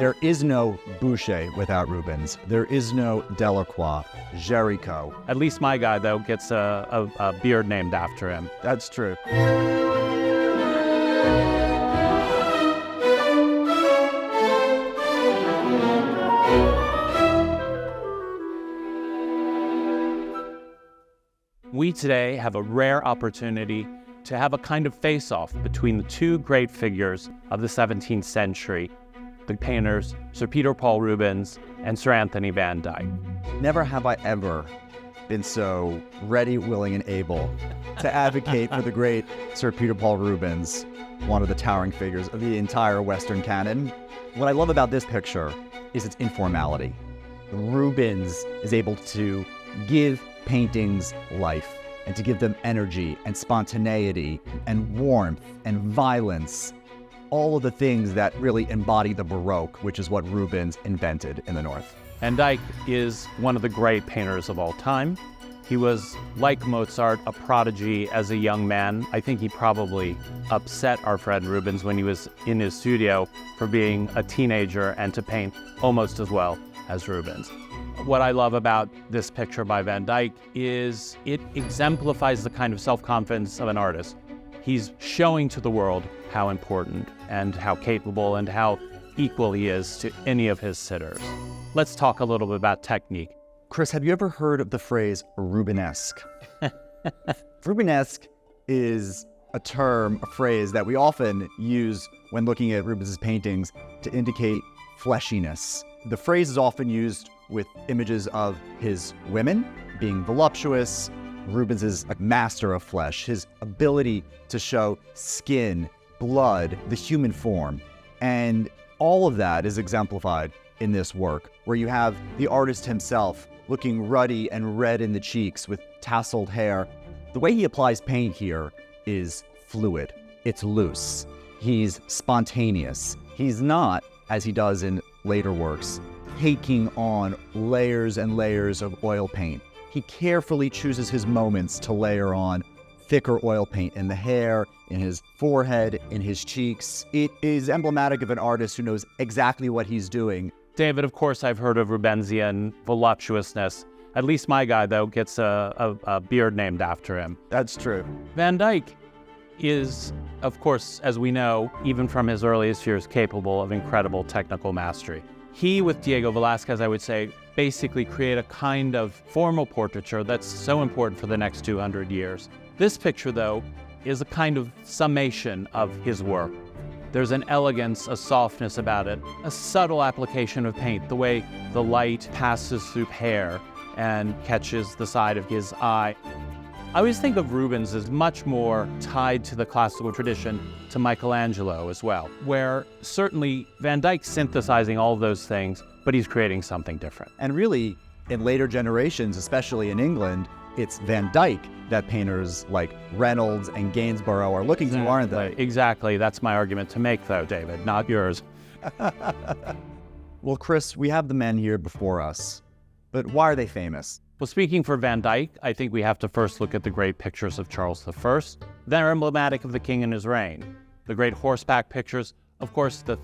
There is no Boucher without Rubens. There is no Delacroix, Géricault. At least my guy, though, gets a beard named after him. That's true. We today have a rare opportunity to have a kind of face-off between the two great figures of the 17th century, the painters Sir Peter Paul Rubens and Sir Anthony van Dyke. Never have I ever been so ready, willing, and able to advocate for the great Sir Peter Paul Rubens, one of the towering figures of the entire Western canon. What I love about this picture is its informality. Rubens is able to give paintings life and to give them energy and spontaneity and warmth and violence, all of the things that really embody the Baroque, which is what Rubens invented in the North. Van Dyke is one of the great painters of all time. He was, like Mozart, a prodigy as a young man. I think he probably upset our friend Rubens when he was in his studio for being a teenager and to paint almost as well as Rubens. What I love about this picture by Van Dyke is it exemplifies the kind of self-confidence of an artist. He's showing to the world how important and how capable and how equal he is to any of his sitters. Let's talk a little bit about technique. Chris, have you ever heard of the phrase Rubenesque? Rubenesque is a term, a phrase that we often use when looking at Rubens' paintings to indicate fleshiness. The phrase is often used with images of his women being voluptuous. Rubens is a master of flesh, his ability to show skin, blood, the human form. And all of that is exemplified in this work, where you have the artist himself looking ruddy and red in the cheeks with tasseled hair. The way he applies paint here is fluid. It's loose. He's spontaneous. He's not, as he does in later works, taking on layers and layers of oil paint. He carefully chooses his moments to layer on thicker oil paint in the hair, in his forehead, in his cheeks. It is emblematic of an artist who knows exactly what he's doing. David, of course, I've heard of Rubensian voluptuousness. At least my guy, though, gets a beard named after him. That's true. Van Dyke is, of course, as we know, even from his earliest years, capable of incredible technical mastery. He, with Diego Velázquez, I would say, basically create a kind of formal portraiture that's so important for the next 200 years. This picture, though, is a kind of summation of his work. There's an elegance, a softness about it, a subtle application of paint, the way the light passes through hair and catches the side of his eye. I always think of Rubens as much more tied to the classical tradition, to Michelangelo as well, where certainly Van Dyke's synthesizing all of those things, but he's creating something different. And really, in later generations, especially in England, it's Van Dyke that painters like Reynolds and Gainsborough are looking to, aren't they? Exactly. That's my argument to make, though, David, not yours. Well, Chris, we have the men here before us, but why are they famous? Well, speaking for Van Dyke, I think we have to first look at the great pictures of Charles I. They're emblematic of the king and his reign. The great horseback pictures, of course, the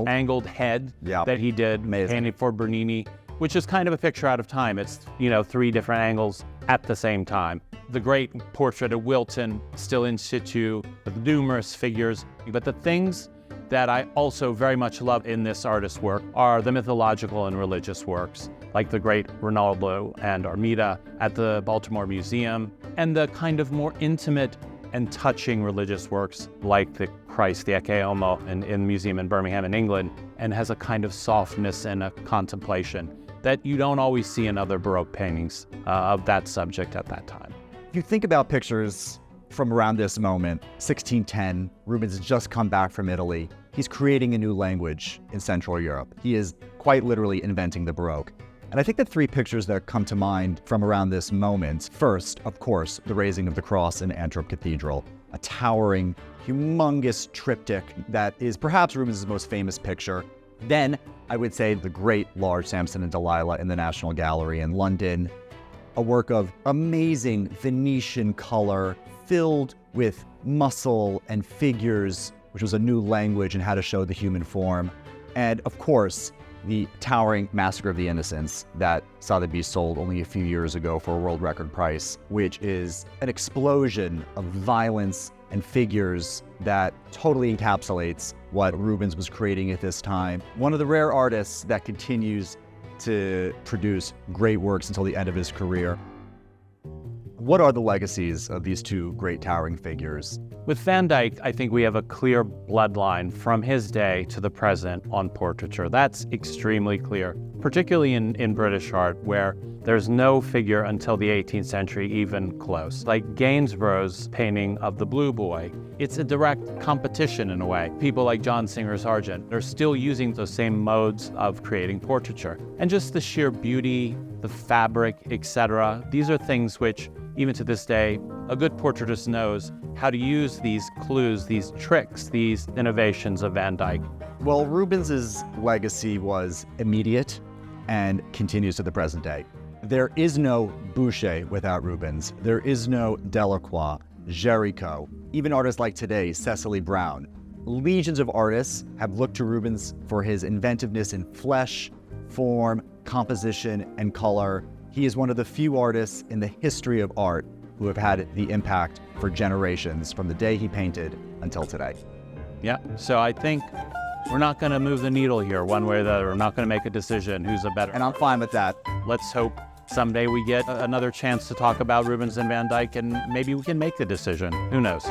angled head that he did, painted for Bernini, which is kind of a picture out of time. It's, three different angles at the same time. The great portrait of Wilton, still in situ, with numerous figures. But the things that I also very much love in this artist's work are the mythological and religious works, like the great Rinaldo and Armida at the Baltimore Museum, and the kind of more intimate and touching religious works like the Christ, the Ecce Homo, in the museum in Birmingham in England, and has a kind of softness and a contemplation that you don't always see in other Baroque paintings of that subject at that time. If you think about pictures from around this moment, 1610, Rubens has just come back from Italy. He's creating a new language in Central Europe. He is quite literally inventing the Baroque. And I think the three pictures that come to mind from around this moment, first, of course, the raising of the cross in Antwerp Cathedral, a towering, humongous triptych that is perhaps Rubens' most famous picture. Then, I would say the great large Samson and Delilah in the National Gallery in London, a work of amazing Venetian color, filled with muscle and figures, which was a new language in how to show the human form. And of course, the towering Massacre of the Innocents that Sotheby sold only a few years ago for a world record price, which is an explosion of violence and figures that totally encapsulates what Rubens was creating at this time. One of the rare artists that continues to produce great works until the end of his career. What are the legacies of these two great towering figures? With Van Dyke, I think we have a clear bloodline from his day to the present on portraiture. That's extremely clear, particularly in British art, where there's no figure until the 18th century even close. Like Gainsborough's painting of the Blue Boy, it's a direct competition in a way. People like John Singer Sargent, they're still using those same modes of creating portraiture. And just the sheer beauty, the fabric, etc. These are things which, even to this day, a good portraitist knows how to use these clues, these tricks, these innovations of Van Dyke. Well, Rubens's legacy was immediate and continues to the present day. There is no Boucher without Rubens. There is no Delacroix, Géricault, even artists like today, Cecily Brown. Legions of artists have looked to Rubens for his inventiveness in flesh, form, composition, and color. He is one of the few artists in the history of art who have had the impact for generations from the day he painted until today. Yeah, so I think we're not going to move the needle here one way or the other. We're not going to make a decision who's a better. And I'm fine with that. Let's hope someday we get another chance to talk about Rubens and Van Dyke, and maybe we can make the decision. Who knows?